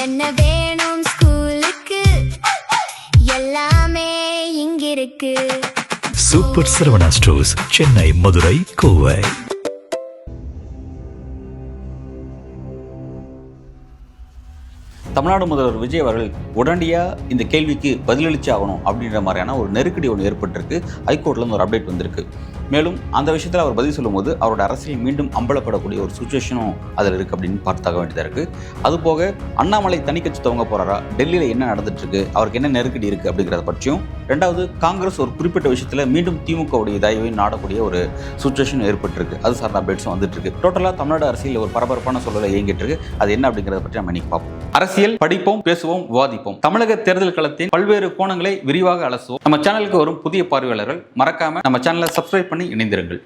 என்ன வேணும் ஸ்கூலுக்கு எல்லாமே இங்கிருக்கு. Super Saravana stores, Chennai, Madurai, Kovai. தமிழ்நாடு முதல்வர் விஜய் அவர்கள் உடனடியாக இந்த கேள்விக்கு பதிலளிச்சு ஆகணும் அப்படின்ற மாதிரியான ஒரு நெருக்கடி ஒன்று ஏற்பட்டிருக்கு. ஹைகோர்ட்லேருந்து ஒரு அப்டேட் வந்திருக்கு. மேலும் அந்த விஷயத்தில் அவர் பதில் சொல்லும்போது அவரோட அரசியல் மீண்டும் அம்பலப்படக்கூடிய ஒரு சுச்சுவேஷனும் அதில் இருக்குது அப்படின்னு பார்த்தாக வேண்டியதாக இருக்குது. அதுபோக அண்ணாமலை தனிக்கட்சி துவங்க போகிறாரா, டெல்லியில் என்ன நடந்துட்டுருக்கு, அவருக்கு என்ன நெருக்கடி இருக்குது அப்படிங்கிறத பற்றியும், ரெண்டாவது காங்கிரஸ் ஒரு குறிப்பிட்ட விஷயத்தில் மீண்டும் திமுகவுடைய தயவை நாடக்கூடிய ஒரு சுச்சுவேஷன் ஏற்பட்டிருக்கு. அது சார்ந்த அப்டேட்ஸும் வந்துட்டு இருக்கு. டோட்டலாக தமிழ்நாடு அரசியல் ஒரு பரபரப்பான சூழலை இயங்கிட்டு இருக்கு. அது என்ன அப்படிங்கிறத பற்றி நம்ம இன்னைக்கு பார்ப்போம். அரசியல் படிப்போம், பேசுவோம், விவாதிப்போம். தமிழக தேர்தல் களத்தின் பல்வேறு கோணங்களை விரிவாக அலசுவோம். நம்ம சேனலுக்கு வரும் புதிய பார்வையாளர்கள் மறக்காம நம்ம சேனலை சப்ஸ்கிரைப் பண்ணி இணைந்திருங்கள்.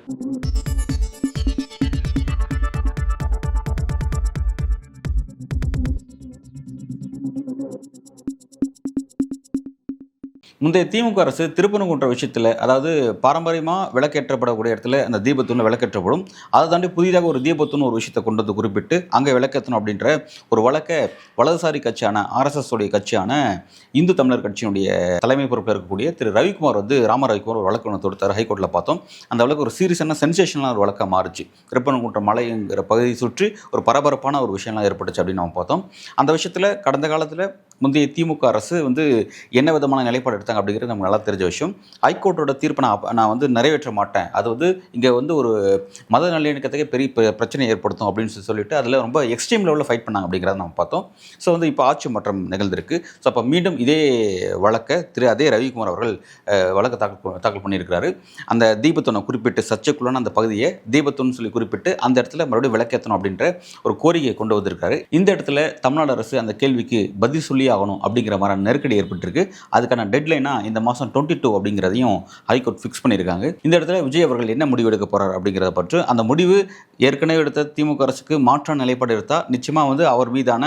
முந்தைய திமுக அரசு திருப்பரங்குன்ற விஷயத்தில், அதாவது பாரம்பரியமாக விளக்கேற்றப்படக்கூடிய இடத்துல அந்த தீபத்தூண் விளக்கேற்றப்படும், அதை தாண்டி புதிதாக ஒரு தீபத்தூண் ஒரு விஷயத்தை கொண்டு வந்து குறிப்பிட்டு அங்கே விளக்கேற்றணும் அப்படின்ற ஒரு வழக்கை வலதுசாரி கட்சியான RSS உடைய கட்சியான இந்து தமிழர் கட்சியினுடைய தலைமை பொறுப்பில் இருக்கக்கூடிய திரு ரவிக்குமார் ராம ரவிக்குமார் ஒரு வழக்கு ஒன்று தொடுத்தார். ஹைகோர்ட்டில் பார்த்தோம். அந்த வழக்கு ஒரு சீரியஸான சென்சேஷனான ஒரு வழக்காக மாறிச்சு. திருப்பரங்குன்ற மலைங்கிற பகுதியை சுற்றி ஒரு பரபரப்பான ஒரு விஷயம்லாம் ஏற்பட்டுச்சு அப்படின்னு நம்ம பார்த்தோம். அந்த விஷயத்தில் கடந்த காலத்தில் முந்தைய திமுக அரசு என்ன விதமான நிலைப்பாடு எடுத்தாங்க அப்படிங்கிறது நமக்கு நல்லா தெரிஞ்ச விஷயம். ஹைகோர்ட்டோட தீர்ப்பை நான் நிறைவேற்ற மாட்டேன், அது இங்கே ஒரு மத நல்லிணக்கத்துக்கே பெரிய பிரச்சனை ஏற்படுத்தும் அப்படின்னு சொல்லிட்டு அதில் ரொம்ப எக்ஸ்ட்ரீம் லெவலில் ஃபைட் பண்ணாங்க அப்படிங்கிறத நம்ம பார்த்தோம். ஸோ இப்போ ஆட்சி மாற்றம் நிகழ்ந்திருக்கு. ஸோ அப்போ மீண்டும் இதே வழக்கை அதே ரவிக்குமார் அவர்கள் வழக்கை தாக்கல் பண்ணியிருக்கிறாரு. அந்த தீபத்தூணை குறிப்பிட்டு சர்ச்சைக்குள்ளான அந்த பகுதியை தீபத்தூன்னு சொல்லி குறிப்பிட்டு அந்த இடத்துல மறுபடியும் விளக்கேற்றணும் அப்படின்ற ஒரு கோரிக்கையை கொண்டு வந்திருக்காரு. இந்த இடத்துல தமிழ்நாடு அரசு அந்த கேள்விக்கு பதில் சொல்லி ஆகணும் அப்படிங்கிற மாதிரி நெருக்கடி ஏற்பட்டிருக்கு. அதுக்கான டெட்லைனா இந்த மாதம் 22 அப்படிங்கிறதையும் ஹைகோர்ட் ஃபிக்ஸ் பண்ணியிருக்காங்க. இந்த இடத்துல விஜய் அவர்கள் என்ன முடிவு எடுக்க போறார் அப்படிங்கிறத பற்றி, அந்த முடிவு ஏற்கனவே எடுத்த திமுக அரசுக்கு மாற்றான நிலைப்பாடு எடுத்தால் நிச்சயமாக அவர் மீதான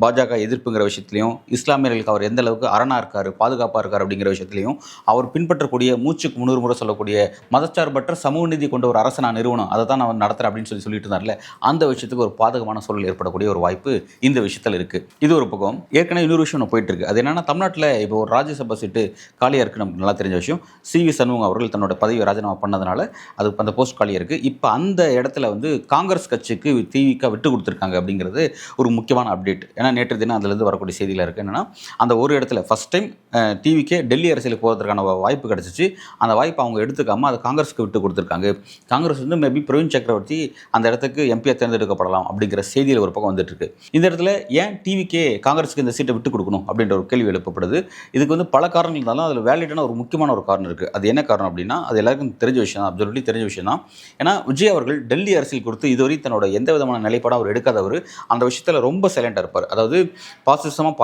பாஜக எதிர்ப்புங்கிற விஷயத்திலையும், இஸ்லாமியர்களுக்கு அவர் எந்த அளவுக்கு அரணா இருக்காரு, பாதுகாப்பாக இருக்கார் அப்படிங்கிற விஷயத்திலையும், அவர் பின்பற்றக்கூடிய மூச்சுக்கு 300 முறை சொல்லக்கூடிய மதச்சார்பற்ற சமூக நீதி கொண்ட ஒரு அரசை நான் நிறுவனம், அதை தான் நான் நடத்துகிறேன் அப்படின்னு சொல்லிட்டு இருந்தார்ல, அந்த விஷயத்துக்கு ஒரு பாதகமான சூழல் ஏற்படக்கூடிய ஒரு வாய்ப்பு இந்த விஷயத்தில் இருக்குது. இது ஒரு பக்கம். ஏற்கனவே இன்னொரு விஷயம் போயிட்டு இருக்கு. அது என்னன்னா, தமிழ்நாட்டில் இப்போ ஒரு ராஜ்யசபா சீட்டு காலியாக இருக்குது. நமக்கு நல்லா தெரிஞ்ச விஷயம். CV சண்முகம் அவர்கள் தன்னோட பதவியை ராஜினாமா பண்ணதுனால அது அந்த போஸ்ட் காலியாக இருக்குது. இப்போ அந்த இடத்துல காங்கிரஸ் கட்சிக்கு TVK விட்டு கொடுத்துருக்காங்க அப்படிங்கிறது ஒரு முக்கியமான அப்டேட். ஏன்னா நேற்று தினம் அதுலேருந்து வரக்கூடிய செய்தியில் இருக்குது. என்னன்னா, அந்த ஒரு இடத்துல ஃபர்ஸ்ட் டைம் TVK டெல்லி அரசியலுக்கு போகிறதுக்கான வாய்ப்பு கிடச்சிச்சு. அந்த வாய்ப்பை அவங்க எடுத்துக்காமல் அதை காங்கிரஸுக்கு விட்டு கொடுத்துருக்காங்க. காங்கிரஸ் மேபி பிரவீன் சக்கரவர்த்தி அந்த இடத்துக்கு MP-யாக தேர்ந்தெடுக்கப்படலாம் அப்படிங்கிற செய்தியில் ஒரு பக்கம் வந்துட்டு இருக்கு. இந்த இடத்துல ஏன் TVK காங்கிரஸுக்கு இந்த சீட்டை விட்டு கொடுக்கணும் அப்படின்ற ஒரு கேள்வி எழுப்பப்படுது. இதுக்கு பல காரணங்கள் இருந்தாலும் அதில் வேலிடான ஒரு முக்கியமான ஒரு காரணம் இருக்குது. அது என்ன காரணம் அப்படின்னா, அது எல்லாருக்கும் தெரிஞ்ச விஷயம் தான், அப்சல்யூட்லி தெரிஞ்ச விஷயம் தான். ஏன்னா விஜய் அவர்கள் டெல்லி அரசியல் குறித்து இதுவரை தன்னோட எந்த விதமான நிலைப்பாடும் அவர் எடுக்காதவர். அந்த விஷயத்தில் ரொம்ப சைலண்டாக இருப்பார். அதாவது பாசிசமாக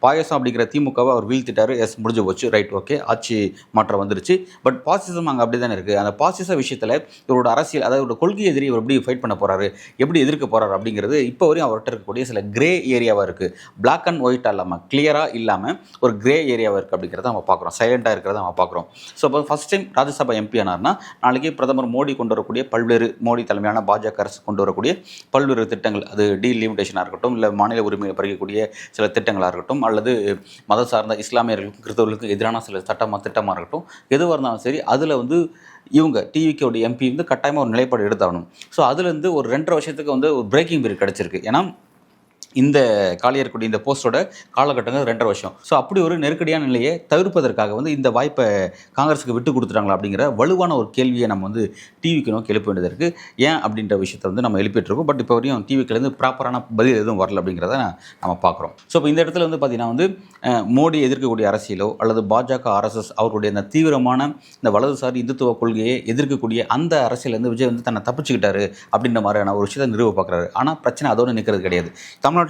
பாயசம் அப்படிங்கிற திமுகவை அவர் வீழ்த்திட்டார். எஸ், முடிஞ்சு போச்சு, ரைட், ஓகே, ஆட்சி மாற்றம் வந்துருச்சு. பட் பாசிசம் அங்கே அப்படி தானே இருக்குது. அந்த பாசிச விஷயத்தில் இவரோட அரசியல், அதாவது கொள்கை எதிரி இவர் எப்படி ஃபைட் பண்ண போகிறாரு, எப்படி எதிர்க்க போகிறாரு அப்படிங்கிறது இப்போ வரையும் அவர்கிட்ட இருக்கக்கூடிய சில கிரே ஏரியாவாக இருக்குது. பிளாக் அண்ட் ஒயிட்டாக இல்லாமல், கிளியராக இல்லாமல் ஒரு கிரே ஏரியாவாக இருக்குது அப்படிங்கிறத நம்ம பார்க்குறோம். சைலண்டாக இருக்கிறத நம்ம பார்க்குறோம். ஸோ இப்போ ஃபஸ்ட் டைம் ராஜ்யசபா MP ஆனார்னா, நாளைக்கு பிரதமர் மோடி கொண்டு வரக்கூடிய மோடி தலைமையான பாஜக அரசு கொண்டு வரக்கூடிய பல்வேறு திட்டங்கள், அது டீலிமிட்டேஷனாக இருக்கட்டும், இல்லை மாநில உரிமையை பறிக்கக்கூடிய சில திட்டங்களாக இருக்கட்டும், அல்லது மத சார்ந்த இஸ்லாமியர்களுக்கும் கிறிஸ்தவர்களுக்கும் எதிரான சில திட்டமாக இருக்கட்டும், எதுவாக இருந்தாலும் சரி, அதில் இவங்க TVK MP கட்டாயமாக ஒரு நிலைப்பாடு எடுத்தாகணும். ஸோ அதுலேருந்து ஒரு 2.5 வருஷத்துக்கு ஒரு பிரேக்கிங் பீரியட் கிடச்சிருக்கு. ஏன்னா இந்த காலியாக இருக்கக்கூடிய இந்த போஸ்டோட காலகட்டங்கள் 2.5 வருஷம். ஸோ அப்படி ஒரு நெருக்கடியான நிலையை தவிர்ப்பதற்காக இந்த வாய்ப்பை காங்கிரஸுக்கு விட்டு கொடுத்துட்டாங்களா அப்படிங்கிற வலுவான ஒரு கேள்வியை நம்ம TVK நோக்கி எழுப்ப வேண்டியது இருக்குது. ஏன் அப்படின்ற விஷயத்தை நம்ம எழுப்பிட்டுருக்கோம். பட் இப்போ வரையும் TVKலேருந்து ப்ராப்பரான பதில் எதுவும் வரல அப்படிங்கிறத நம்ம பார்க்குறோம். ஸோ இப்போ இந்த இடத்துல பார்த்தீங்கன்னா மோடி எதிர்க்கக்கூடிய அரசியலோ அல்லது பாஜக RSS அவருடைய அந்த தீவிரமான இந்த வலதுசாரி இந்துத்துவ கொள்கையை எதிர்க்கக்கூடிய அந்த அரசியலேருந்து விஜய் தன்னை தப்பிச்சுக்கிட்டாரு அப்படின்ற மாதிரியான ஒரு விஷயத்தை நிறுவ பார்க்குறாரு. ஆனால் பிரச்சனை அதோடு நிற்கிறது கிடையாது. தமிழ்நாட்டில்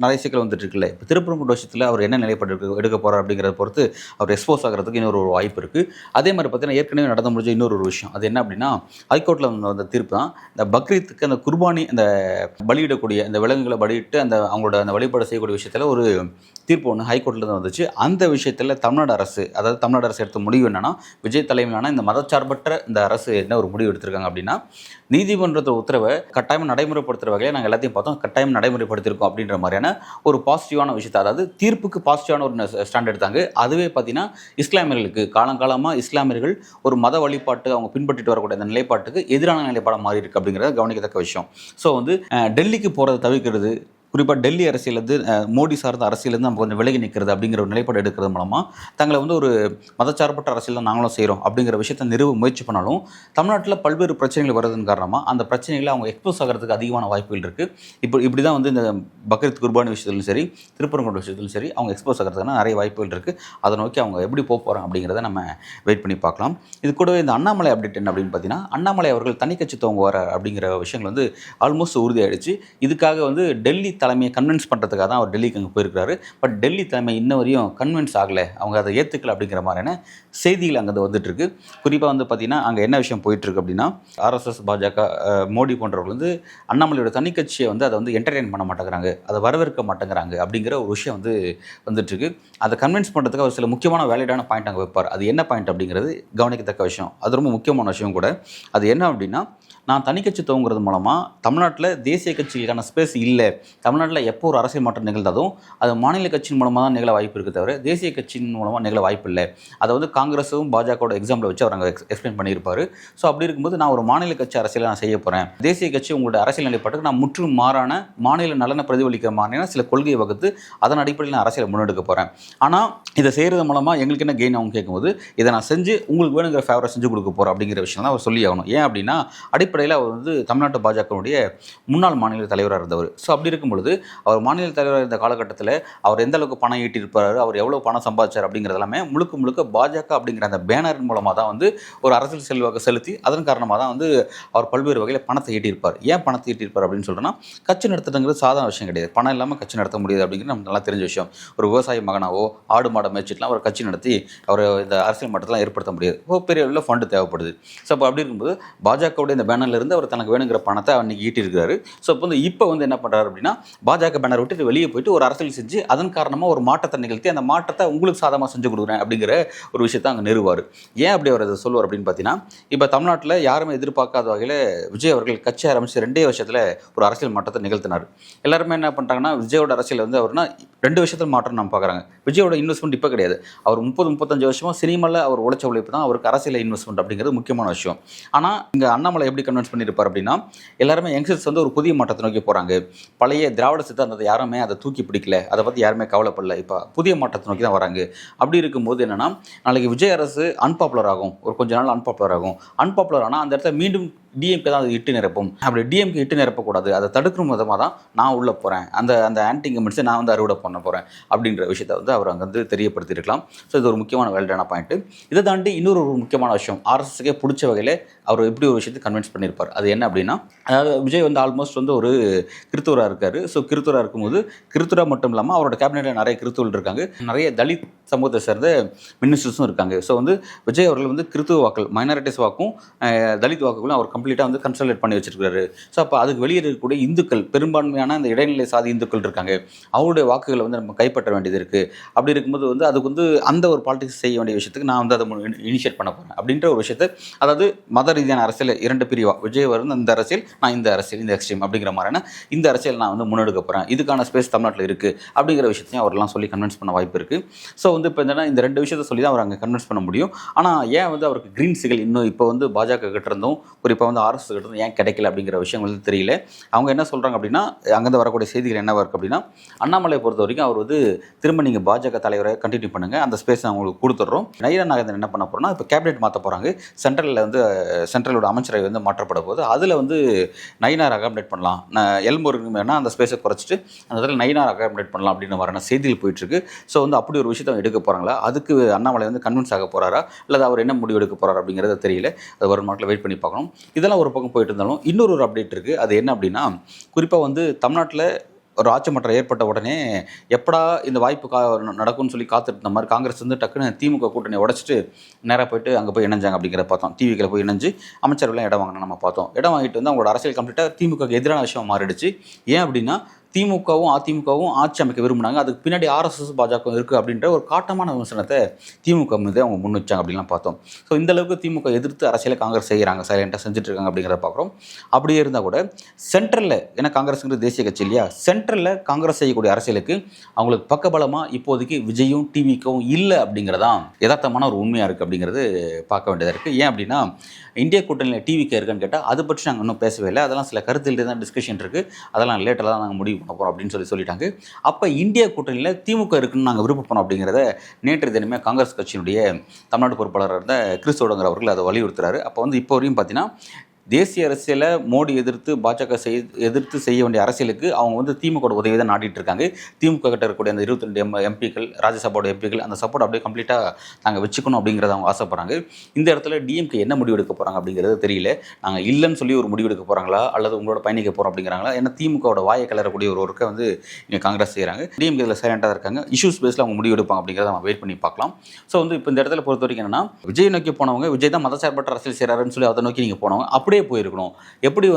நிறைய சிக்கல் வந்துட்டு இருக்குல்ல. இப்போ திருப்பரங்குன்ற விஷயத்தில் அவர் என்ன நிலைப்பாடு எடுக்க போகிறார் அப்படிங்கிறத பொறுத்து அவர் எக்ஸ்போஸ் ஆகிறதுக்கு இன்னொரு ஒரு வாய்ப்பு இருக்குது. அதே மாதிரி பார்த்தீங்கன்னா ஏற்கனவே நடந்து முடிஞ்ச இன்னொரு விஷயம், அது என்ன அப்படின்னா, ஹைகோர்ட்டில் வந்த தீர்ப்பு தான் இந்த பக்ரீத்துக்கு அந்த குர்பானி, அந்த பலியிடக்கூடிய அந்த விலங்குகளை பலியிட்டு அவங்களோட அந்த வழிபாடு செய்யக்கூடிய விஷயத்தில் ஒரு தீர்ப்பு ஒன்று ஹைகோர்ட்டில் தான் வந்துச்சு. அந்த விஷயத்தில் தமிழ்நாடு அரசு எடுத்த முடிவு என்னன்னா, விஜய் தலைமையிலான இந்த மதச்சார்பற்ற இந்த அரசு என்ன ஒரு முடிவு எடுத்திருக்காங்க அப்படின்னா, நீதிமன்றத்தோட உத்தரவை கட்டாயம் நடைமுறைப்படுத்துகிற வகையில் நாங்கள் எல்லாத்தையும் பார்த்தோம், கட்டாயம் நடைமுறைப்படுத்தியிருக்கோம் அப்படின்ற மாதிரியான ஒரு பாசிட்டிவான விஷயத்தை, அதாவது தீர்ப்புக்கு பாசிட்டிவான ஒரு ஸ்டாண்ட் எடுத்தாங்க. அதுவே பார்த்தீங்கன்னா இஸ்லாமியர்களுக்கு காலங்காலமாக இஸ்லாமியர்கள் ஒரு மத வழிபாட்டு அவங்க பின்பற்றிட்டு வரக்கூடிய அந்த நிலைப்பாட்டுக்கு எதிரான நிலைப்பாடாக மாறி இருக்கு அப்படிங்கிறத கவனிக்கத்தக்க விஷயம். ஸோ வந்து டெல்லிக்கு போகிறத தவிர்க்கிறது, குறிப்பாக டெல்லி அரசியலேருந்து மோடி சார்ந்த அரசியலேருந்து நம்ம கொஞ்சம் விலகி நிற்கிறது அப்படிங்கிற ஒரு நிலைப்பாடு எடுக்கிறது மூலமாக தங்களை வந்து ஒரு மதச்சார்பற்ற அரசியல் தான் நாங்களும் செய்கிறோம் அப்படிங்கிற விஷயத்தை நிறுவ முயற்சி பண்ணாலும் தமிழ்நாட்டில் பல்வேறு பிரச்சனைகள் வருவதன் காரணமாக அந்த பிரச்சனைகளை அவங்க எக்ஸ்போஸ் ஆகிறதுக்கு அதிகமான வாய்ப்புகள் இருக்குது. இப்படி தான் வந்து இந்த பக்ரீத் குர்பானி விஷயத்திலும் சரி, திருப்பரங்குன்ற விஷயத்திலும் சரி அவங்க எக்ஸ்போஸ் ஆகிறதுக்கான நிறைய வாய்ப்புகள் இருக்குது. அதை நோக்கி அவங்க எப்படி போக போகிறாங்க அப்படிங்கிறத நம்ம வெயிட் பண்ணி பார்க்கலாம். இது கூடவே இந்த அண்ணாமலை அப்டேட் என்ன அப்படின்னு பார்த்தீங்கன்னா, அண்ணாமலை அவர்கள் தனிக்கட்சி துவங்குவார் அப்படிங்கிற விஷயங்கள் வந்து ஆல்மோஸ்ட் உறுதியாயிடுச்சு. இதுக்காக வந்து டெல்லி தலைமையை கன்வின்ஸ் பண்ணுறதுக்காக தான் அவர் டெல்லிக்கு அங்கே போயிருக்காரு. பட் டெல்லி தலைமை இன்ன வரையும் கன்வின்ஸ் ஆகலை, அவங்க அதை ஏற்றுக்கல அப்படிங்கிற மாதிரியான செய்திகள் அங்கே வந்துட்டுருக்கு. குறிப்பாக வந்து பார்த்திங்கன்னா அங்கே என்ன விஷயம் போயிட்டுருக்கு அப்படின்னா, ஆர்எஸ்எஸ், பாஜக, மோடி போன்றவர்கள் வந்து அண்ணாமலையோட தனிக்கட்சியை வந்து அதை வந்து என்டர்டெயின் பண்ண மாட்டேங்கிறாங்க, அதை வரவேற்க மாட்டேங்கிறாங்க அப்படிங்கிற ஒரு விஷயம் வந்து வந்துட்டுருக்கு. அதை கன்வின்ஸ் பண்ணுறதுக்கு அவர் சில முக்கியமான வேலிடான பாயிண்ட் அங்கே வைப்பார். அது என்ன பாயிண்ட் அப்படிங்கிறது கவனிக்கத்தக்க விஷயம். அது ரொம்ப முக்கியமான விஷயம் கூட. அது என்ன அப்படின்னா, நான் தனிக்கட்சி துவங்குறது மூலமாக தமிழ்நாட்டில் தேசிய கட்சிக்கான ஸ்பேஸ் இல்லை, தமிழ்நாட்டில் எப்போ ஒரு அரசியல் மாற்றம் நிகழ்ந்தாலும் அது மாநில கட்சியின் மூலமாக தான் நிகழ வாய்ப்பு இருக்குது தவிர தேசிய கட்சியின் மூலமாக நிகழ வாய்ப்பு இல்லை. அதை வந்து காங்கிரஸும் பாஜகவோட எக்ஸாம்பிள் வச்சு அவர் அங்கே எக்ஸ்பிளைன் பண்ணியிருப்பார். ஸோ அப்படி இருக்கும்போது நான் ஒரு மாநில கட்சி அரசியலை நான் செய்ய போகிறேன், தேசிய கட்சி உங்களோட அரசியல் நிலைப்பாட்டுக்கு நான் முற்றிலும் மாறான மாநில நலனை பிரதிபலிக்கிற மாதிரியான சில கொள்கையை வகுத்து அதன் அடிப்படையில் நான் அரசியலை முன்னெடுக்க போகிறேன். ஆனால் இதை செய்கிறது மூலமாக எங்களுக்கு என்ன கெயின் அவங்க கேட்கும்போது, இதை நான் செஞ்சு உங்களுக்கு வேணுங்கிற ஃபேவரை செஞ்சு கொடுக்க போகிறேன் அப்படிங்கிற விஷயம் தான் அவர் சொல்லி ஆகணும். ஏன் அப்படின்னா அடிப்படையில் அவர் வந்து தமிழ்நாட்டு பாஜகவுடைய முன்னாள் மாநில தலைவராக இருந்தவர். ஸோ அப்படி இருக்கும் பொழுது அவர் மாநில தலைவராக இருந்த காலகட்டத்தில் அவர் எந்த அளவுக்கு பணம் ஈட்டியிருப்பார், அவர் எவ்வளோ பணம் சம்பாதிச்சார் அப்படிங்கிறது எல்லாமே முழுக்க முழுக்க பாஜக அப்படிங்கிற அந்த பேனரின் மூலமாக தான் வந்து ஒரு அரசியல் செல்வாக்கு செலுத்தி அதன் காரணமாக தான் வந்து அவர் பல்வேறு வகையில் பணத்தை ஈட்டியிருப்பார். ஏன் பணத்தை ஈட்டியிருப்பார் அப்படின்னு சொல்கிறேன்னா, கட்சி நடத்துறதுங்கிறது சாதாரண விஷயம் கிடையாது. பணம் இல்லாமல் கட்சி நடத்த முடியாது அப்படிங்கிறது நமக்கு நல்லா தெரிஞ்ச விஷயம். ஒரு விவசாய மகனாவோ ஆடு மாடை மேய்ச்சிட்டுலாம் ஒரு கட்சி நடத்தி அவர் இந்த அரசியல் மட்டத்தில் ஏற்படுத்த முடியாது. பெரிய அளவில் ஃபண்டு தேவைப்படுது. ஸோ அப்போ அப்படி இருக்கும்போது பாஜகவுடைய இந்த பேனர்லேருந்து அவர் தனக்கு வேணுங்கிற பணத்தை அன்றைக்கி ஈட்டியிருக்காரு. ஸோ இப்போ வந்து என்ன பண்ணுறாரு அப்படின்னா, பாஜக பேனர் விட்டு வெளியே போயிட்டு ஒரு அரசியல் செஞ்சு அதன் காரணமாக ஒரு மாற்றத்தை நிகழ்த்தி அந்த மாற்றத்தை உங்களுக்கு சாதகமாக செஞ்சு கொடுக்குறேன் அப்படிங்கிற ஒரு விஷயத்தை அங்கே நிறுவார். ஏன் அப்படி அவர் அதை சொல்லுவார் அப்படின்னு பார்த்தீங்கன்னா, இப்போ தமிழ்நாட்டில் யாருமே எதிர்பார்க்காத வகையில் விஜய் அவர்கள் கட்சி ஆரம்பித்து 2 வருஷத்தில் ஒரு அரசியல் மாற்றத்தை நிகழ்த்தினார். எல்லாருமே என்ன பண்ணுறாங்கன்னா, விஜயோட அரசியல் வந்து அவர்னா 2 விஷயத்தில் மாற்றம் நம்ம பார்க்குறாங்க. விஜயோட இன்வெஸ்ட்மெண்ட் இப்போ கிடையாது, அவர் 30-35 வருஷமாக சினிமாவில் அவர் உழைச்ச உழைப்பு தான் அவருக்கு அரசியல் இன்வெஸ்ட்மெண்ட் அப்படிங்கிறது முக்கியமான விஷயம். ஆனால் இங்கே அண்ணாமலை எப்படி கன்வின்ஸ் பண்ணியிருப்பார் அப்படின்னா, எல்லாருமே யங்ஸ்டர்ஸ் வந்து ஒரு புதிய மாற்றத்தை நோக்கி போகிறாங்க, பழைய திராவிட சித்தாந்தத்தை யாருமே அதை தூக்கி பிடிக்கல, அதை பற்றி யாருமே கவலைப்படல, இப்போ புதிய மாற்றத்தை நோக்கி தான் வராங்க. அப்படி இருக்கும்போது என்னென்னா, நாளைக்கு விஜய் அரசு அன்பாப்புலர் ஆகும், ஒரு கொஞ்ச நாள் அன்பாப்புலர் ஆகும். அன்பாப்புலர் ஆனால் அந்த இடத்துல மீண்டும் டிஎம்கே தான் அது இட்டு நிரப்பும். அப்படி டிஎம்கே இட்டு நிரப்பக்கூடாது, அதை தடுக்கிற விதமாக தான் நான் உள்ளே போகிறேன், அந்த ஆன்டி இன்கம்பன்ஸை நான் வந்து அறுவடை பண்ண போகிறேன் அப்படின்ற விஷயத்தை வந்து அவர் அங்கே வந்து தெரியப்படுத்தியிருக்கலாம். ஸோ இது ஒரு முக்கியமான வேல்டான பாயிண்ட்டு. இதை தாண்டி இன்னொரு முக்கியமான விஷயம், ஆர்எஸ்எஸ்க்கே பிடிச்ச வகையில் அவர் எப்படி ஒரு விஷயத்தை கன்வின்ஸ் பண்ணியிருப்பார். அது என்ன அப்படின்னா, அதாவது விஜய் வந்து ஆல்மோஸ்ட் வந்து ஒரு கிறித்துவராக இருக்கார். ஸோ கிறித்துவராக இருக்கும்போது கிறித்துவராக மட்டும் இல்லாமல் அவரோட கேபினெட்டில் நிறைய கிறித்துவர்கள் இருக்காங்க, நிறைய தலித் சமூகத்தை சேர்ந்த மினிஸ்டர்ஸும் இருக்காங்க. ஸோ வந்து விஜய் அவர்கள் வந்து கிறித்துவ வாக்கள், மைனாரிட்டிஸ் வாக்கும் தலித் வாக்குகளும் அவர் கம்ப்ளீட்டாக வந்து கன்சல்டேட் பண்ணி வச்சிருக்காரு. ஸோ அப்போ அதுக்கு வெளியே இருக்கக்கூடிய இந்துக்கள், பெரும்பான்மையான இந்த இடைநிலை சாதி இந்துக்கள் இருக்காங்க, அவருடைய வாக்குகளை வந்து நம்ம கைப்பற்ற வேண்டியது இருக்குது. அப்படி இருக்கும்போது வந்து அதுக்கு வந்து அந்த ஒரு பாலிடிக்ஸ் செய்ய வேண்டிய விஷயத்துக்கு நான் வந்து அதை இனிஷியேட் பண்ண போகிறேன் அப்படின்ற ஒரு விஷயத்தை, அதாவது மத ரீதியான அரசியல் 2 பிரிவாக விஜய் வந்து இந்த அரசியல், நான் இந்த அரசியல், இந்த எக்ஸ்ட்ரீம் அப்படிங்கிற மாதிரியான இந்த அரசியல் நான் வந்து முன்னெடுக்க போகிறேன், இதுக்கான ஸ்பேஸ் தமிழ்நாட்டில் இருக்குது அப்படிங்கிற விஷயத்தையும் அவரெல்லாம் சொல்லி கன்வின்ஸ் பண்ண வாய்ப்பு இருக்குது. ஸோ வந்து இப்போ என்னன்னா, இந்த 2 விஷயத்தை சொல்லி தான் அவர் அங்கே கன்வின்ஸ் பண்ண முடியும். ஆனால் ஏன் வந்து அவருக்கு க்ரீன் சிக்னல் இன்னும் இப்போ வந்து பாஜக கிட்ட இருந்தும் குறிப்பாக வந்து ஆர்எஸ் கிட்ட இருந்தும் ஏன் கிடைக்கல அப்படிங்கிற விஷயம் வந்து தெரியல. அவங்க என்ன சொல்கிறாங்க அப்படின்னா, அங்கேருந்து வரக்கூடிய செய்திகள் என்னவாக இருக்குது அப்படின்னா, அண்ணாமலை பொறுத்த வரைக்கும் அவர் வந்து திரும்ப நீங்கள் பாஜக தலைவரை கண்டினியூ பண்ணுங்கள், அந்த ஸ்பேஸ் நான் உங்களுக்கு கொடுத்துட்றோம். நயினா நாகேந்திரன் என்ன பண்ண போகிறோம்னா, இப்போ கேபினெட் மாற்ற போகிறாங்க, சென்ட்ரலில் வந்து சென்ட்ரலோட அமைச்சரவை வந்து மாற்றப்பட போது அதில் வந்து நயினார் அகாமடேட் பண்ணலாம், எல்முருகன் வேணால் அந்த ஸ்பேஸை குறைச்சிட்டு அந்த இடத்துல நயினார் அகாமடேட் பண்ணலாம் அப்படின்னு வர செய்திகள் போயிட்டுருக்கு. ஸோ வந்து அப்படி ஒரு விஷயத்தை எடுக்க போகிறாங்களா, அதுக்கு அண்ணாமலை வந்து கன்வின்ஸ் ஆக போகிறாரா, இல்லை அவர் என்ன முடிவு எடுக்க போகிறார் அப்படிங்கிறது தெரியல. அது வரும் நாட்டில் வெயிட் பண்ணி பார்க்கணும். இதெல்லாம் ஒரு பக்கம் போயிட்டு இருந்தாலும் இன்னொரு அப்டேட் இருக்குது. அது என்ன அப்படின்னா, குறிப்பாக வந்து தமிழ்நாட்டில் ஒரு ஆட்சி மாற்றம் ஏற்பட்ட உடனே எப்படா இந்த வாய்ப்பு நடக்கும்னு சொல்லி காத்துட்டு இருந்த மாதிரி காங்கிரஸ் வந்து டக்குன்னு திமுக கூட்டணியை உடச்சிட்டு நேராக போயிட்டு அங்கே போய் இணைஞ்சாங்க அப்படிங்கிறத பார்த்தோம். டிவிக்கில் போய் இணைஞ்சு அமைச்சர்கள்லாம் இடம் வாங்கினா நம்ம பார்த்தோம். இடம் வாங்கிட்டு வந்து அவங்களோட அரசியல் கம்ப்ளீட்டாக திமுகக்கு எதிரான விஷயம் மாறிடுச்சு. ஏன் அப்படின்னா, திமுகவும் அதிமுகவும் ஆட்சி அமைக்க விரும்பினாங்க. அதுக்கு பின்னாடி ஆர்எஸ்எஸ் பாஜக இருக்குது அப்படின்ற ஒரு காட்டமான விமர்சனத்தை திமுக மீது அவங்க முன் வச்சாங்க அப்படின்லாம் பார்த்தோம். ஸோ இந்த அளவுக்கு திமுக எதிர்த்து அரசியலை காங்கிரஸ் செய்கிறாங்க, சைலண்டாக செஞ்சுட்டு இருக்காங்க அப்படிங்கிறத பார்க்குறோம். அப்படியே இருந்தால் கூட சென்ட்ரலில், ஏன்னா காங்கிரஸுங்கிறது தேசிய கட்சி இல்லையா, சென்ட்ரலில் காங்கிரஸ் செய்யக்கூடிய அரசியலுக்கு அவங்களுக்கு பக்கபலமாக இப்போதைக்கு விஜயும் டிவிக்கும் இல்லை அப்படிங்கிறதான் யதார்த்தமான ஒரு உண்மையாக இருக்குது அப்படிங்கிறது பார்க்க வேண்டியதாக இருக்குது. ஏன் அப்படின்னா இந்திய கூட்டணியில் டிவிக்கு இருக்கான்னு கேட்டால் அதை பற்றி நாங்கள் இன்னும் பேசவே இல்லை, அதெல்லாம் சில கருத்தில் தான் டிஸ்கஷன் இருக்குது, அதெல்லாம் லேட்டராக தான் நாங்கள் முடிவு பண்ண போகிறோம் அப்படின்னு சொல்லிட்டாங்க. அப்போ இந்திய கூட்டணியில் திமுக இருக்குன்னு நாங்கள் விருப்பப்போம் அப்படிங்கிறத நேற்று தினமே காங்கிரஸ் கட்சியினுடைய தமிழ்நாடு பொறுப்பாளராக இருந்த கிறிஸ் ஓடங்கர் அவர்கள் அதை வலியுறுத்துறாரு. அப்போ இப்போ வரையும் பார்த்தீங்கன்னா தேசிய அரசியலை மோடி எதிர்த்து பாஜக எதிர்த்து செய்ய வேண்டிய அரசியலுக்கு அவங்க திமுக உதவி தான் நாடிட்டு இருக்காங்க. திமுக கிட்ட இருக்கக்கூடிய அந்த 22 எம்பிக்கள், ராஜ்யசபாவோட எம்பிக்கள், அந்த சப்போர்ட் அப்படியே கம்ப்ளீட்டாக நாங்கள் வச்சுக்கணும் அப்படிங்கிறத அவங்க ஆசைப்படுறாங்க. இந்த இடத்துல டிஎம்கே என்ன முடிவு எடுக்க போகிறாங்க அப்படிங்கிறது தெரியல. நாங்கள் இல்லைன்னு சொல்லி ஒரு முடிவு எடுக்க போகிறாங்களா அல்லது உங்களோட பயணிக்க போகிறோம் அப்படிங்கிறாங்களா? ஏன்னா திமுகவோட வாயை கலரக்கூடிய ஒரு ஒர்க்கை இங்கே காங்கிரஸ் செய்கிறாங்க. டிஎம்கே இதில் சைலண்டாக இருக்காங்க. இஷ்யூஸ் பேஸில் அவங்க முடிவு எடுப்பாங்க அப்படிங்கிறத நம்ம வெயிட் பண்ணி பார்க்கலாம். ஸோ இப்போ இந்த இடத்துல பொறுத்த வரைக்கும் என்னன்னா, விஜய் நோக்கி போனவங்க, விஜய் தான் மதசார்பற்ற அரசியல் செய்கிறாருன்னு சொல்லி அதை நோக்கி நீங்கள் போனவங்க அப்படியே போயிருக்கணும். எப்படி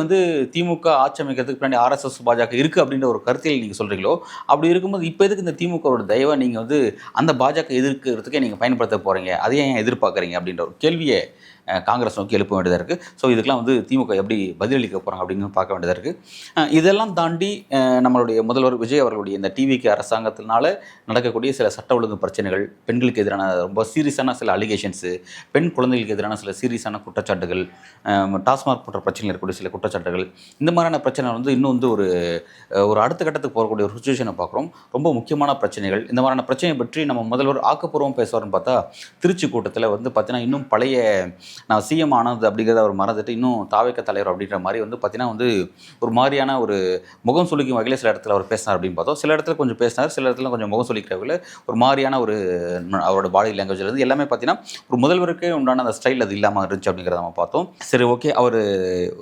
திமுக ஆட்சி அமைக்கிறதுக்கு பின்னாடி ஆர்எஸ்எஸ் பாஜக இருக்குது அப்படின்ற ஒரு கருத்தில் நீங்கள் சொல்கிறீங்களோ, அப்படி இருக்கும்போது இப்போ எதுக்கு இந்த திமுகவோட தயவை நீங்கள் அந்த பாஜக எதிர்க்கிறதுக்கே நீங்கள் பயன்படுத்த போகிறீங்க, அதையே ஏன் எதிர்பார்க்குறீங்க அப்படின்ற ஒரு கேள்வியை காங்கிரஸ் நோக்கி எழுப்ப வேண்டியதாக இருக்குது. ஸோ இதுக்கெல்லாம் திமுக எப்படி பதிலளிக்க போகிறாங்க அப்படின்னு பார்க்க வேண்டியதாக இருக்குது. இதெல்லாம் தாண்டி நம்மளுடைய முதல்வர் விஜய் அவர்களுடைய இந்த டிவிக்கு அரசாங்கத்தினால நடக்கக்கூடிய சில சட்ட ஒழுங்கு பிரச்சனைகள், பெண்களுக்கு எதிரான ரொம்ப சீரியஸான சில அலிகேஷன்ஸு, பெண் குழந்தைகளுக்கு எதிரான சில சீரியஸான குற்றச்சாட்டுகள், டாஸ்மாக் போன்ற பிரச்சனைகள் இருக்கக்கூடிய சில குற்றச்சாட்டுகள், இந்த மாதிரியான பிரச்சனை இன்னும் ஒரு அடுத்த கட்டத்துக்கு போகக்கூடிய ஒரு சுச்சுவேஷனை பார்க்குறோம். ரொம்ப முக்கியமான பிரச்சனைகள். இந்த மாதிரியான பிரச்சனையை பற்றி நம்ம முதல்வர் ஆக்கப்பூர்வம் பேசுவார்னு பார்த்தா திருச்சி கூட்டத்தில் பார்த்தீங்கன்னா இன்னும் பழைய நான் சிஎம் ஆனது அப்படிங்கிறத அவர் மறந்துட்டு இன்னும் தாவேக்க தலைவர் அப்படின்ற மாதிரி பார்த்தீங்கன்னா ஒரு மாதிரியான ஒரு முகம் சுளிக்கும் வகையில் சில இடத்துல அவர் பேசினார் அப்படின்னு பார்த்தோம். சில இடத்துல கொஞ்சம் பேசினார், சில இடத்துல கொஞ்சம் முகம் சுளிக்கிற வகையில் ஒரு மாதிரியான அவரோட பாடி லாங்குவேஜில் இருந்து எல்லாமே பார்த்தீங்கன்னா ஒரு முதல்வருக்கே உண்டான அந்த ஸ்டைல் அது இல்லாமல் இருந்துச்சு அப்படிங்கிறத நம்ம பார்த்தோம். சரி, ஓகே, அவர்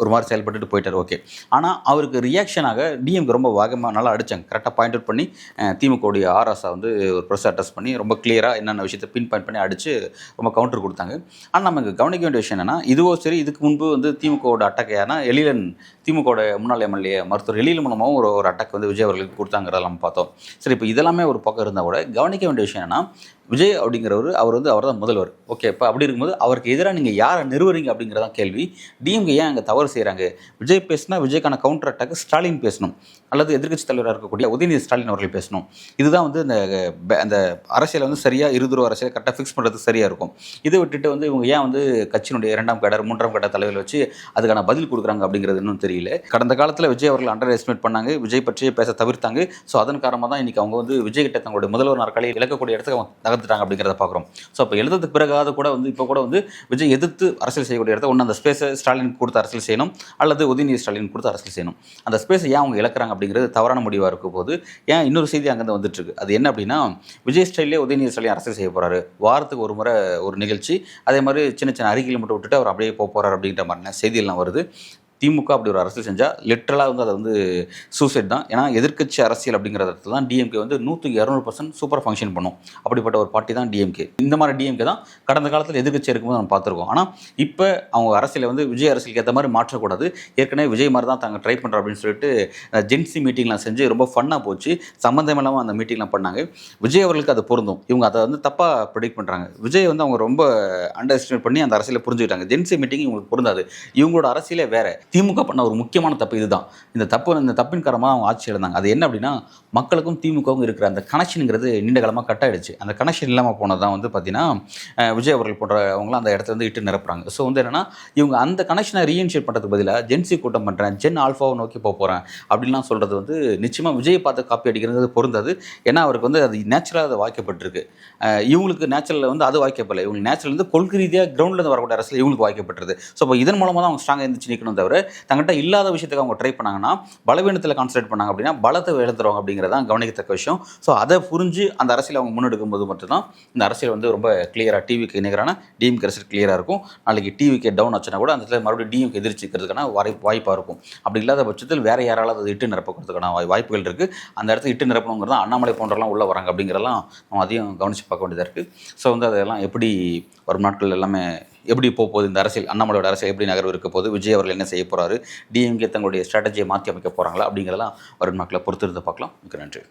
ஒரு மாதிரி செயல்பட்டு போயிட்டார், ஓகே. ஆனால் அவருக்கு ரியாக்ஷனாக டிஎம்கே ரொம்ப வேகமாக நல்லா அடித்தாங்க. கரெக்டாக பாயிண்ட் அவுட் பண்ணி திமுகவுடைய ஆர்எஸை ஒரு ப்ரெஸ் அட்ரஸ் பண்ணி ரொம்ப கிளியராக என்னென்ன விஷயத்தை பின் பாயிண்ட் பண்ணி அடித்து ரொம்ப கவுண்டர் கொடுத்தாங்க. ஆனால் நமக்கு கவனிக்க வேண்டிய விஷயம் என்னன்னா, இதுவோ சரி, இதுக்கு முன்பு திமுகவோட அட்டாக்கையான எழிலன், திமுகவோட முன்னாள் எம்எல்ஏ மருத்துவர் எழிலன் மூலமாகவும் ஒரு அட்டாக் விஜய் அவர்களுக்கு கொடுத்தாங்கிறத நம்ம பார்த்தோம். சரி, இப்போ இதெல்லாமே ஒரு பக்கம் இருந்தால் கூட கவனிக்க வேண்டிய விஷயம் என்னன்னா, விஜய் அப்படிங்கிறவர் அவர் தான் முதல்வர், ஓகே. இப்போ அப்படி இருக்கும்போது அவருக்கு எதிராக நீங்கள் யாரை நிறுவுறீங்க அப்படிங்கிறதான் கேள்வி. டிஎம்கே ஏன் அங்கே தவறு செய்கிறாங்க? விஜய் பேசினா விஜய்க்கான கவுண்டர் அட்டாக்கு ஸ்டாலின் பேசணும், அல்லது எதிர்க்கட்சி தலைவராக இருக்கக்கூடிய உதயநிதி ஸ்டாலின் அவர்கள் பேசணும். இதுதான் அந்த அரசியலை சரியாக இருதுருவ அரசியலை கரெக்டாக ஃபிக்ஸ் பண்ணுறதுக்கு சரியாக இருக்கும். இதை விட்டுட்டு இவங்க ஏன் கட்சியினுடைய 2ஆம் கேடர் 3ஆம் கேடர் தலைவர்கள் வச்சு அதுக்கான பதில் கொடுக்குறாங்க அப்படிங்கிறது இன்னும் தெரியல. கடந்த காலத்தில் விஜய் அவர்கள் அண்டர் எஸ்டிமேட் பண்ணாங்க, விஜய் பற்றியே பேச தவிர்த்தாங்க. ஸோ அதன் காரணமாக தான் இன்றைக்கி அவங்க விஜய் கிட்ட தங்களுடைய முதல்வர் நாற்காலியை இழக்கக்கூடிய இடத்துக்கு அவங்க நகர்த்துட்டாங்க அப்படிங்கிறத பார்க்குறோம். ஸோ இப்போ எழுதுறதுக்கு பிறகாவது கூட இப்போ கூட விஜய் எதிர்த்து அரசியல் செய்யக்கூடிய இடத்த ஒன்று அந்த ஸ்பேஸை ஸ்டாலின் கொடுத்து அரசியல் செய்யணும், அல்லது உதயநிதி ஸ்டாலின் கொடுத்து அரசியல் செய்யணும். அந்த ஸ்பேஸை ஏன் அவங்க இழக்கிறாங்க அப்படிங்கிறது தவறான முடிவாக இருக்கும் போது ஏன் இன்னொரு செய்தி அங்கேருந்து வந்துட்டுருக்கு. அது என்ன அப்படின்னா, விஜய் ஸ்டைலே உதயநிதி ஸ்டாலின் அரசியல் செய்ய போகிறாரு. வாரத்துக்கு ஒரு முறை ஒரு நிகழ்ச்சி, அதே மாதிரி சின்ன சின்ன அறிக்கையில் மட்டும் விட்டுட்டு அவர் அப்படியே போகிறார் அப்படின்ற மாதிரியான செய்தியெல்லாம் வருது. திமுக அப்படி ஒரு அரசியல் செஞ்சால் லிட்டரலாக அது சூசைட் தான். ஏன்னா எதிர்க்கட்சி அரசியல் அப்படிங்கிற இடத்துல தான் டிஎம்கே 100-200% சூப்பர் ஃபங்க்ஷன் பண்ணும். அப்படிப்பட்ட ஒரு பார்ட்டி தான் டிஎம்கே. இந்த மாதிரி டிஎம்கே தான் கடந்த காலத்தில் எதிர்க்கட்சி இருக்கும்போது நம்ம பார்த்துருக்கோம். ஆனால் இப்போ அவங்க அரசியலை விஜய் அரசியலுக்கு ஏற்ற மாதிரி மாற்றக்கூடாது. ஏற்கனவே விஜய் மாதிரி தான் தாங்க ட்ரை பண்ணுறோம் அப்படின்னு சொல்லிட்டு ஜென்சி மீட்டிங்லாம் செஞ்சு ரொம்ப ஃபன்னாக போச்சு. சம்மந்தம் இல்லாமல் அந்த மீட்டிங்லாம் பண்ணாங்க. விஜய் அவர்களுக்கு அது பொருந்தும். இவங்க அதை தப்பாக ப்ரெடிக்ட் பண்ணுறாங்க. விஜய் அவங்க ரொம்ப அண்டர் எஸ்டிமேட் பண்ணி அந்த அரசியலை புரிஞ்சுக்கிட்டாங்க. ஜென்சி மீட்டிங் இவங்களுக்கு பொருந்தாது. இவங்களோட அரசியலே வேறு. திமுக பண்ண ஒரு முக்கியமான தப்பு இதுதான். இந்த தப்பின் காரணமாக அவங்க ஆட்சி இழந்தாங்க. அது என்ன அப்படின்னா, மக்களுக்கும் திமுகவும் இருக்கிற அந்த கனெக்ஷனுங்கிறது நீண்ட காலமாக கட் ஆகிடுச்சு. அந்த கனெக்ஷன் இல்லாமல் போனது தான் பார்த்தீங்கன்னா விஜய் அவர்கள் போன்றவங்களாம் அந்த இடத்துல இட்டு நிரப்புறாங்க. ஸோ என்னென்னா, இவங்க அந்த கனெக்ஷனை ரீஇனிஷியேட் பண்ணுறதுக்கு பதிலாக ஜென்சி கூட்டம் பண்ணுறேன், ஜென் ஆல்ஃபாவை நோக்கி போகிறேன் அப்படின்லாம் சொல்கிறது நிச்சயமாக விஜயை பார்த்து காப்பி அடிக்கிறது பொருந்தாது. ஏன்னா அவருக்கு அது நேச்சுரலாக அது வாய்க்கப்பட்டிருக்கு. இவங்களுக்கு நேச்சுரலில் அது வாய்க்கப்படலை. இவங்களுக்கு நேச்சுரல் கொள்கை ரீதியாக கிரவுண்ட்லேருந்து வரக்கூடிய அரசியல் இவங்களுக்கு வாய்க்கப்பட்டிருது. ஸோ இப்போ இதன் மூலமாக தான் அவங்க ஸ்ட்ராங்காக இருந்துச்சு நிற்கணும். தவிர தங்கிட்ட இல்லாத விஷயத்துக்கு அவங்க ட்ரை பண்ணாங்கன்னா, பலவீனத்தில் கான்சன்ட்ரேட் பண்ணாங்க அப்படின்னா பலத்தை இழந்துருவாங்க அப்படிங்கிறதான் கவனிக்கத்தக்க விஷயம். ஸோ அதை புரிஞ்சு அந்த அரசியல் அவங்க முன்னெடுக்கும் போது மட்டும்தான் இந்த அரசியல் ரொம்ப கிளியராக டிவிக்கு நிகரான டிஎம்கே அரசியல் கிளியராக இருக்கும். நாளைக்கு டிவிக்கு டவுன் ஆச்சுன்னா கூட அந்த இடத்துல மறுபடியும் டிஎம்கே எதிர்ச்சிக்கிறதுக்கான வாய்ப்பாக இருக்கும். அப்படி இல்லாத பட்சத்தில் வேறு யாராலும் அதை இட்டு நிரப்புறதுக்கான வாய்ப்புகள் இருக்குது. அந்த இடத்துல இட்டு நிரப்பணுங்கிறது அண்ணாமலை போன்றலாம் உள்ளே வராங்க அப்படிங்கிறதெல்லாம் நம்ம அதையும் கவனித்து பார்க்க வேண்டியதாக இருக்குது. ஸோ அதெல்லாம் எப்படி வரும் நாட்கள் எல்லாமே எப்படி போகுது இந்த அரசியல், அண்ணாமலையோட அரசியல் எப்படி நகர்வு இருக்க போகுது, விஜய் அவர்கள் என்ன செய்ய போகிறாரு, டிஎம்கே தங்களுடைய ஸ்ட்ராட்டஜியை மாற்றி அமைக்க போகிறாங்களா அப்படிங்கிறதெல்லாம் வரும் நாட்களை பொறுத்திருந்து பார்க்கலாம். மிக்க நன்றி.